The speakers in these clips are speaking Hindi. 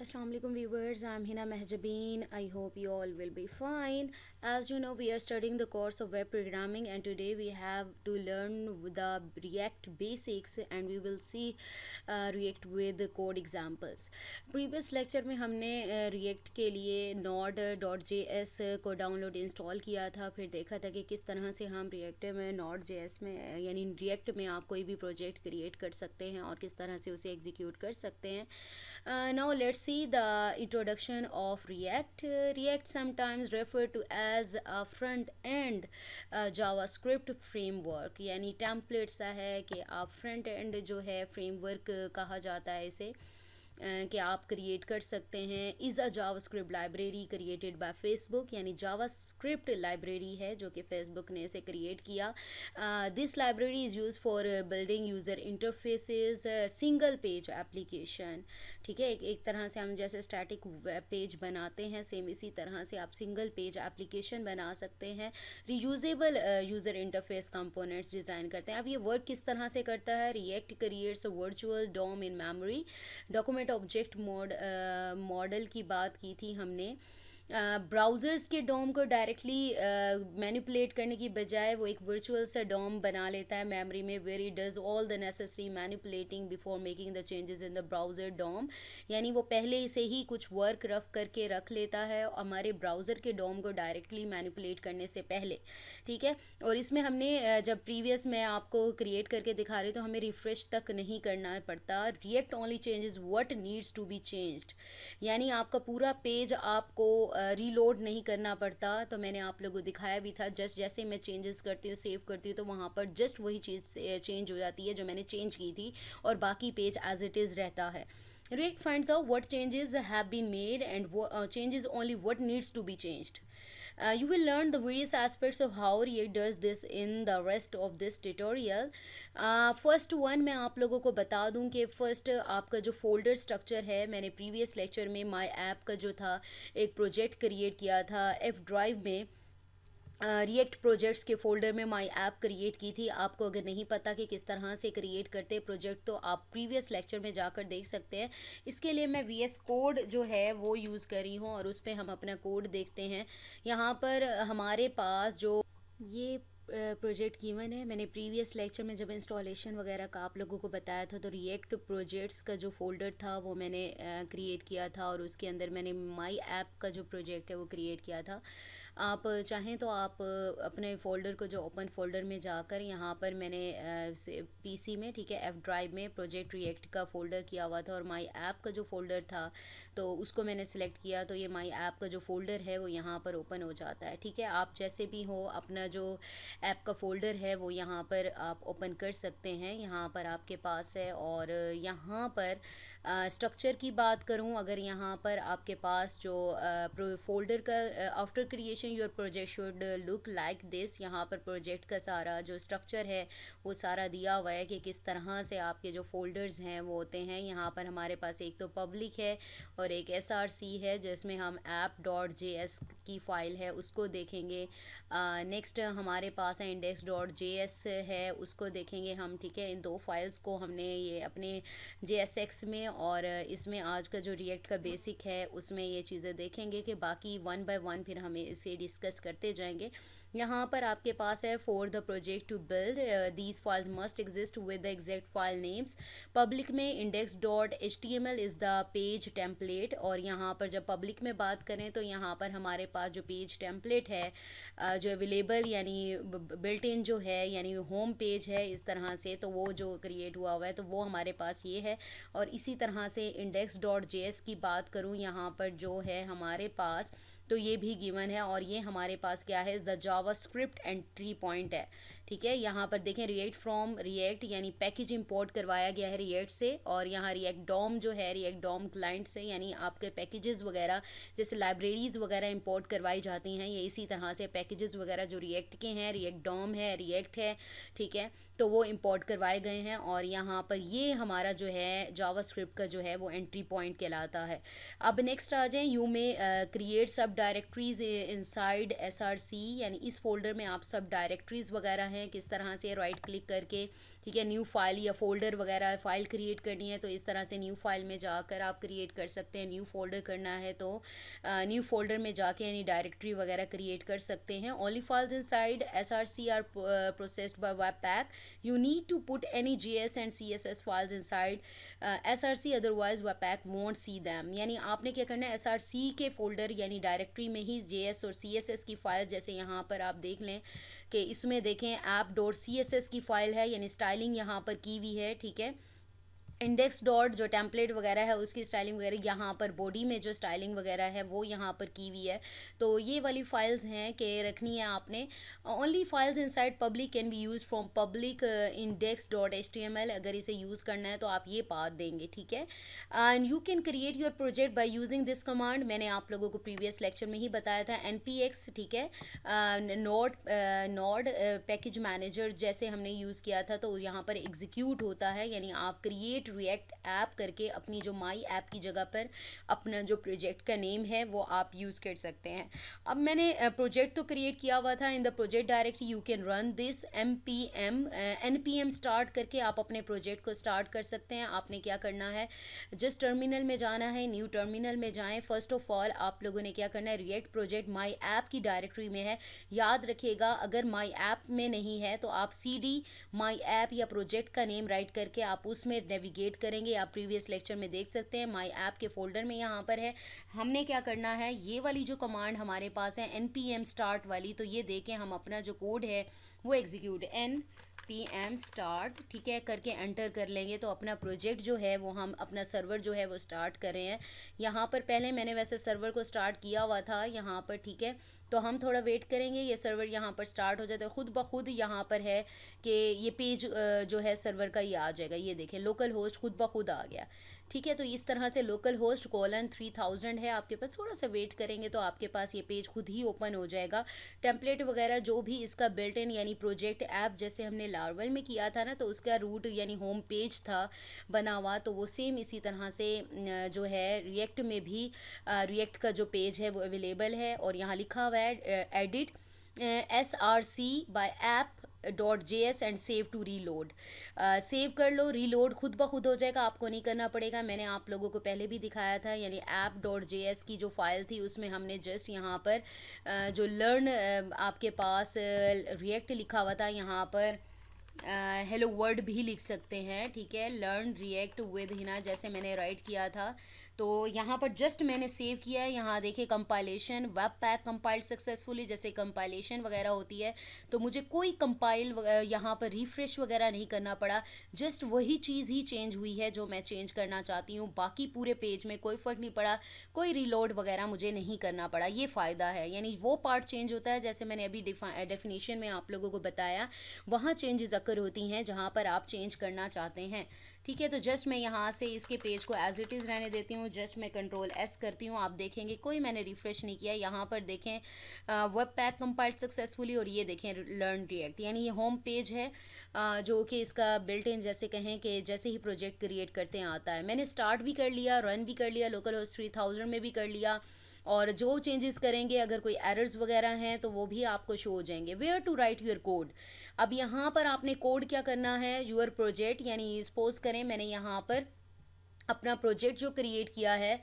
Assalamu alaikum viewers, I'm Hina Mehjabeen. I hope you all will be fine. As you know, we are studying the course of web programming and today we have to learn the React basics and we will see React with the code examples. Previous lecture में हमने React के लिए node.js को डाउनलोड इंस्टॉल किया था, फिर देखा था कि किस तरह से हम React में node.js में यानी React में आप कोई भी प्रोजेक्ट क्रिएट कर सकते हैं और किस तरह से उसे एग्जीक्यूट कर सकते हैं. Now let's see the introduction of React. React sometimes referred to as a front end JavaScript framework यानी template सा है कि आप front end जो है framework कहा जाता है इसे कि आप क्रिएट कर सकते हैं. Is a JavaScript library created by Facebook यानी जावास्क्रिप्ट लाइब्रेरी है जो कि फेसबुक ने इसे क्रिएट किया. This library is use for building user interfaces single page application. ठीक है, एक तरह से हम जैसे स्टैटिक वेब पेज बनाते हैं सेम इसी तरह से आप सिंगल पेज एप्लीकेशन बना सकते हैं. Reusable user interface components design करते हैं. अब ये वर्क किस तरह से करता है. React creates a virtual DOM in memory. Document object model की बात की थी हमने. ब्राउज़र्स के डोम को डायरेक्टली मैनिपुलेट करने की बजाय वो एक वर्चुअल सा डोम बना लेता है मेमोरी में where it does all the necessary manipulating before making the changes in the browser DOM. यानी वो पहले से ही कुछ वर्क रफ करके रख लेता है हमारे ब्राउज़र के डोम को डायरेक्टली मैनिपुलेट करने से पहले. ठीक है, और इसमें हमने जब प्रीवियस मैं आपको क्रिएट करके दिखा रही तो हमें रिफ़्रेश तक नहीं करना पड़ता. React only changes what needs to be changed यानी आपका पूरा पेज आपको रीलोड नहीं करना पड़ता. तो मैंने आप लोगों को दिखाया भी था जस्ट जैसे मैं चेंजेस करती हूँ सेव करती हूँ तो वहाँ पर जस्ट वही चीज़ चेंज हो जाती है जो मैंने चेंज की थी और बाकी पेज एज इट इज़ रहता है. React finds out what changes have been made and changes only what needs to be changed. You will learn the various aspects of how React does this in the rest of this tutorial. First one मैं आप लोगों को बता दूं कि फ़र्स्ट आपका जो फोल्डर स्ट्रक्चर है मैंने प्रीवियस लेक्चर में माई ऐप का जो था एक प्रोजेक्ट क्रिएट किया था एफ ड्राइव में. रिएक्ट प्रोजेक्ट्स के फ़ोल्डर में माई ऐप क्रिएट की थी. आपको अगर नहीं पता कि किस तरह से क्रिएट करते प्रोजेक्ट तो आप प्रीवियस लेक्चर में जाकर देख सकते हैं. इसके लिए मैं वी एस कोड जो है वो यूज़ कर रही हूँ और उस पर हम अपना कोड देखते हैं. यहाँ पर हमारे पास जो ये प्रोजेक्ट गिवन है मैंने प्रीवियस लेक्चर में जब इंस्टॉलेशन वगैरह का आप लोगों को बताया था तो रिएक्ट प्रोजेक्ट्स का जो फोल्डर था वो मैंने क्रिएट किया था और उसके अंदर मैंने माई ऐप का जो प्रोजेक्ट है वो क्रिएट किया था. आप चाहें तो आप अपने फ़ोल्डर को जो ओपन फोल्डर में जाकर यहाँ पर मैंने पीसी में ठीक है एफ ड्राइव में प्रोजेक्ट रिएक्ट का फ़ोल्डर किया हुआ था और माई ऐप का जो फ़ोल्डर था तो उसको मैंने सिलेक्ट किया तो ये माई ऐप का जो फ़ोल्डर है वो यहाँ पर ओपन हो जाता है. ठीक है, आप जैसे भी हो अपना जो ऐप का फ़ोल्डर है वो यहाँ पर आप ओपन कर सकते हैं. यहाँ पर आपके पास है और यहाँ पर स्ट्रक्चर की बात करूँ अगर यहाँ पर आपके पास जो फोल्डर का after creation your project should look like this. यहाँ पर प्रोजेक्ट का सारा जो स्ट्रक्चर है वो सारा दिया हुआ है कि किस तरह से आपके जो फोल्डर्स हैं वो होते हैं. यहाँ पर हमारे पास एक तो पब्लिक है और एक SRC है जिसमें हम app.js की फ़ाइल है उसको देखेंगे. नेक्स्ट हमारे पास है index.js है उसको देखेंगे हम. ठीक है, इन दो फाइल्स को हमने ये अपने JSX में और इसमें आज का जो रिएक्ट का बेसिक है उसमें ये चीज़ें देखेंगे कि बाकी वन बाय वन फिर हमें इसे डिस्कस करते जाएंगे. यहाँ पर आपके पास है for the project to build these files must exist with the exact file names. Public में index.html is the page template और यहाँ पर जब पब्लिक में बात करें तो यहाँ पर हमारे पास जो पेज टेम्पलेट है जो अवेलेबल यानी बिल्ट इन जो है यानी होम पेज है इस तरह से तो वो जो क्रिएट हुआ हुआ है तो वो हमारे पास ये है. और इसी तरह से index.js की बात करूँ यहाँ पर जो है हमारे पास तो ये भी गिवन है और ये हमारे पास क्या है द जावास्क्रिप्ट एंट्री पॉइंट है. ठीक है, यहाँ पर देखें रिएक्ट फ्रॉम रिएक्ट यानी पैकेज इंपोर्ट करवाया गया है रिएक्ट से और यहाँ रिएक्ट डॉम जो है रिएक्ट डॉम क्लाइंट से यानी आपके पैकेजेस वगैरह जैसे लाइब्रेरीज़ वगैरह इंपोर्ट करवाई जाती हैं ये इसी तरह से पैकेजेस वगैरह जो रिएक्ट के हैं रिएक्ट डॉम है रिएक्ट है. ठीक है, तो वो इंपोर्ट करवाए गए हैं और यहाँ पर ये हमारा जो है जावास्क्रिप्ट का जो है वो एंट्री पॉइंट कहलाता है. अब नेक्स्ट आ जाएं. यू में क्रिएट सब डायरेक्टरीज इनसाइड SRC यानी इस फोल्डर में आप सब डायरेक्टरीज़ वगैरह हैं हैं किस तरह से राइट क्लिक करके, ठीक है, न्यू फाइल या फोल्डर वगैरह फाइल क्रिएट करनी है तो इस तरह से न्यू फाइल में जाकर आप क्रिएट कर सकते हैं। न्यू फोल्डर करना है तो न्यू फोल्डर में जाके यानी डायरेक्टरी वगैरह क्रिएट कर सकते हैं। Only files inside SRC are processed by Webpack. You need to put any JS and CSS files inside SRC, otherwise Webpack won't see them. यानी आपने क्या करना है, SRC के फोल्डर यानी डायरेक्टरी में ही JS और CSS की फाइल, जैसे यहाँ पर आप देख लें कि इसमें देखें app.css की फ़ाइल है यानी स्टाइलिंग यहाँ पर की हुई है, ठीक है। इंडेक्स डॉट जो टेम्पलेट वगैरह है उसकी स्टाइलिंग वगैरह यहाँ पर बॉडी में जो स्टाइलिंग वगैरह है वो यहाँ पर की हुई है। तो ये वाली फाइल्स हैं कि रखनी है आपने। Only files inside public can be use from public index.html। अगर इसे यूज़ करना है तो आप ये पाथ देंगे, ठीक है। And you can create your project by using this command. मैंने आप लोगों को प्रीवियस लेक्चर में ही बताया था npx, ठीक है, नोड पैकेज मैनेजर जैसे हमने यूज़ किया था तो यहाँ पर एग्जीक्यूट होता है, यानी आप क्रिएट रिएक्ट ऐप करके अपनी जो माई ऐप की जगह पर अपना जो प्रोजेक्ट का नेम है वो आप यूज़ कर सकते हैं। अब मैंने प्रोजेक्ट तो क्रिएट किया हुआ था। In the project directory you can run this npm start करके आप अपने प्रोजेक्ट को स्टार्ट कर सकते हैं। आपने क्या करना है, जस्ट टर्मिनल में जाना है, न्यू टर्मिनल में जाएं। फर्स्ट ऑफ ऑल आप लोगों ने क्या करना है, रिएक्ट प्रोजेक्ट माई ऐप की डायरेक्टरी में है। याद रखिएगा अगर माई ऐप में नहीं है तो आप cd माई ऐप या प्रोजेक्ट का नेम राइट करके आप उसमें नेविगेट करेंगे। आप प्रीवियस लेक्चर में देख सकते हैं माई ऐप के फोल्डर में यहाँ पर है। हमने क्या करना है, ये वाली जो कमांड हमारे पास है npm स्टार्ट वाली, तो ये देखें हम अपना जो कोड है वो एग्जीक्यूट npm स्टार्ट, ठीक है, करके एंटर कर लेंगे तो अपना प्रोजेक्ट जो है वो हम अपना सर्वर जो है वो स्टार्ट कर रहे हैं। यहाँ पर पहले मैंने वैसे सर्वर को स्टार्ट किया हुआ था यहाँ पर, ठीक है, तो हम थोड़ा वेट करेंगे ये सर्वर यहाँ पर स्टार्ट हो जाता है। खुद ब खुद यहाँ पर है कि ये पेज जो है सर्वर का ये आ जाएगा। ये देखें लोकल होस्ट खुद ब खुद आ गया, ठीक है। तो इस तरह से लोकल होस्ट :3000 है आपके पास। थोड़ा सा वेट करेंगे तो आपके पास ये पेज खुद ही ओपन हो जाएगा। टेम्पलेट वगैरह जो भी इसका बिल्ट इन यानी प्रोजेक्ट ऐप जैसे हमने लार्वल में किया था ना, तो उसका रूट यानी होम पेज था बना हुआ, तो वो सेम इसी तरह से जो है रिएक्ट में भी रिएक्ट का जो पेज है वो अवेलेबल है। और यहाँ लिखा हुआ है edit SRC by app .js and save to reload. Save कर लो, रीलोड खुद ब खुद हो जाएगा, आपको नहीं करना पड़ेगा। मैंने आप लोगों को पहले भी दिखाया था, यानी app.js की जो फाइल थी उसमें हमने जस्ट यहाँ पर जो लर्न आपके पास रिएक्ट लिखा हुआ था, यहाँ पर हेलो वर्ड भी लिख सकते हैं, ठीक है, लर्न रिएक्ट विद हिना जैसे मैंने राइट किया था। तो यहाँ पर जस्ट मैंने सेव किया है। यहाँ देखिए compilation web pack compiled successfully, जैसे कंपाइलेशन वगैरह होती है तो मुझे कोई कंपाइल यहाँ पर रिफ्रेश वगैरह नहीं करना पड़ा। जस्ट वही चीज़ ही चेंज हुई है जो मैं चेंज करना चाहती हूँ। बाकी पूरे पेज में कोई फ़र्क नहीं पड़ा, कोई रीलोड वगैरह मुझे नहीं करना पड़ा। ये फ़ायदा है, यानी वो पार्ट चेंज होता है जैसे मैंने अभी डेफिनेशन में आप लोगों को बताया, वहाँ चेंजेस अकर होती हैं जहाँ पर आप चेंज करना चाहते हैं, ठीक है। तो जस्ट मैं यहाँ से इसके पेज को एज इट इज़ रहने देती हूँ। जस्ट मैं Ctrl+S करती हूँ, आप देखेंगे कोई मैंने रिफ़्रेश नहीं किया। यहाँ पर देखें वेब पैक कंपाइल्ड सक्सेसफुली, और ये देखें लर्न रिएक्ट, यानी ये होम पेज है जो कि इसका बिल्ट इन जैसे कहें कि जैसे ही प्रोजेक्ट क्रिएट करते हैं आता है। मैंने स्टार्ट भी कर लिया, रन भी कर लिया, लोकल होस्ट 3000 में भी कर लिया, और जो चेंजेस करेंगे अगर कोई एरर्स वगैरह हैं तो वो भी आपको शो हो जाएंगे। Where to write your code, अब यहाँ पर आपने कोड क्या करना है, योर प्रोजेक्ट, यानी सपोज करें मैंने यहाँ पर अपना प्रोजेक्ट जो क्रिएट किया है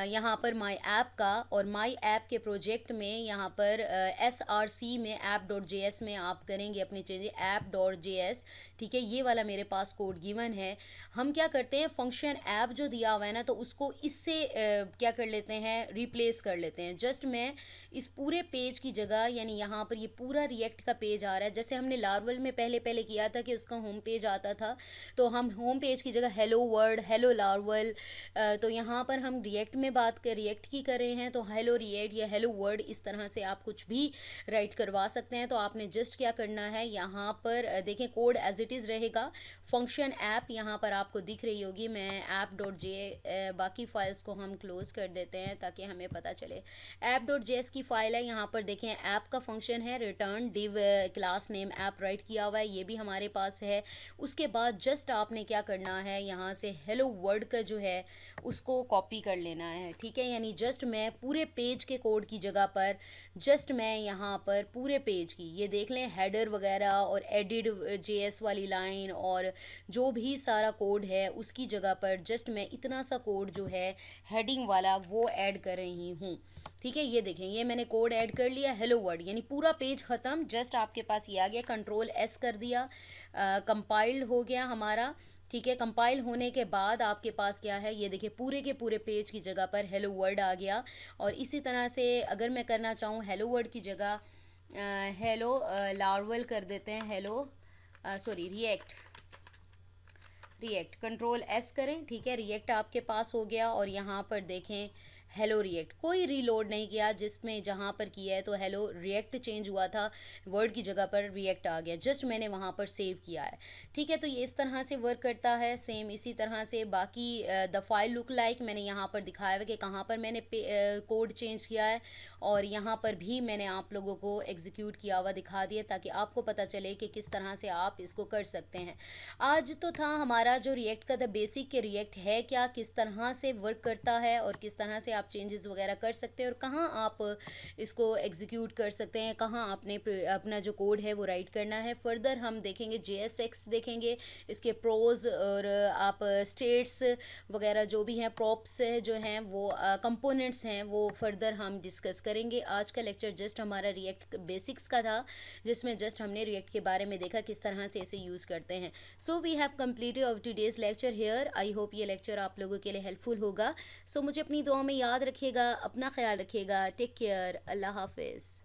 यहाँ पर माई ऐप का, और माई ऐप के प्रोजेक्ट में यहाँ पर SRC में app.js में आप करेंगे अपनी चेंजेस app.js, ठीक है। ये वाला मेरे पास कोड गिवन है। हम क्या करते हैं, फंक्शन ऐप जो दिया हुआ है ना, तो उसको इससे क्या कर लेते हैं, रिप्लेस कर लेते हैं। जस्ट मैं इस पूरे पेज की जगह, यानी यहाँ पर ये पूरा रिएक्ट का पेज आ रहा है, जैसे हमने लार्वल में पहले किया था कि उसका होम पेज आता था, तो हम होम पेज की जगह हेलो वर्ड, हेलो लार्वल, तो यहाँ पर हम रिएक्ट में बात कर रिएक्ट की कर रहे हैं तो हेलो रिएक्ट या हेलो वर्ड, इस तरह से आप कुछ भी राइट करवा सकते हैं। तो आपने जस्ट क्या करना है, यहाँ पर देखें कोड एज इट इज़ रहेगा। फंक्शन ऐप यहाँ पर आपको दिख रही होगी। मैं app.js बाकी फाइल्स को हम क्लोज कर देते हैं ताकि हमें पता चले। app.js की फ़ाइल है, यहाँ पर देखें ऐप का फंक्शन है, return div class name app right किया हुआ है, ये भी हमारे पास है। उसके बाद जस्ट आपने क्या करना है, यहाँ से हेलो वर्ड का जो है उसको कॉपी कर लेना है, ठीक है। यानी जस्ट मैं पूरे पेज के कोड की जगह पर जस्ट मैं यहाँ पर पूरे पेज की, ये देख लें, हेडर वगैरह और एडिड जेएस वाली लाइन और जो भी सारा कोड है उसकी जगह पर जस्ट मैं इतना सा कोड जो है हेडिंग वाला वो ऐड कर रही हूँ, ठीक है। ये देखें, ये मैंने कोड ऐड कर लिया, हेलो वर्ड, यानी पूरा पेज ख़त्म। जस्ट आपके पास ये आ गया, कंट्रोल एस कर दिया, कंपाइल्ड हो गया हमारा, ठीक है। कंपाइल होने के बाद आपके पास क्या है, ये देखिए पूरे के पूरे पेज की जगह पर हेलो वर्ड आ गया। और इसी तरह से अगर मैं करना चाहूँ हेलो वर्ड की जगह हेलो लार्वल कर देते हैं, hello sorry react, react control S करें, ठीक है। रिएक्ट आपके पास हो गया और यहाँ पर देखें हेलो रिएक्ट, कोई रीलोड नहीं किया, जिसमें जहाँ पर किया है तो हेलो रिएक्ट चेंज हुआ था, वर्ड की जगह पर रिएक्ट आ गया, जस्ट मैंने वहाँ पर सेव किया है, ठीक है। तो ये इस तरह से वर्क करता है। सेम इसी तरह से बाकी द फाइल लुक लाइक मैंने यहाँ पर दिखाया है कि कहाँ पर मैंने कोड चेंज किया है, और यहाँ पर भी मैंने आप लोगों को एग्जीक्यूट किया हुआ दिखा दिया ताकि आपको पता चले कि किस तरह से आप इसको कर सकते हैं। आज तो था हमारा जो रिएक्ट का द बेसिक के रिएक्ट है क्या, किस तरह से वर्क करता है और किस तरह से आप चेंजेस वगैरह कर सकते हैं और कहाँ आप इसको एग्जीक्यूट कर सकते हैं, कहाँ आपने अपना जो कोड है वो राइट करना है। फर्दर हम देखेंगे JSX देखेंगे, इसके प्रोज और आप स्टेट्स वगैरह जो भी हैं, प्रॉप्स जो हैं वो कंपोनेंट्स हैं, वो फर्दर हम डिस्कस करेंगे। आज का लेक्चर जस्ट हमारा रिएक्ट बेसिक्स का था, जिसमें जस्ट हमने रिएक्ट के बारे में देखा किस तरह से इसे यूज़ करते हैं। So we have completed of today's lecture here. I hope ये लेक्चर आप लोगों के लिए हेल्पफुल होगा। सो मुझे अपनी दुआ में याद रखिएगा, अपना ख्याल रखिएगा, टेक केयर, अल्लाह हाफिज़।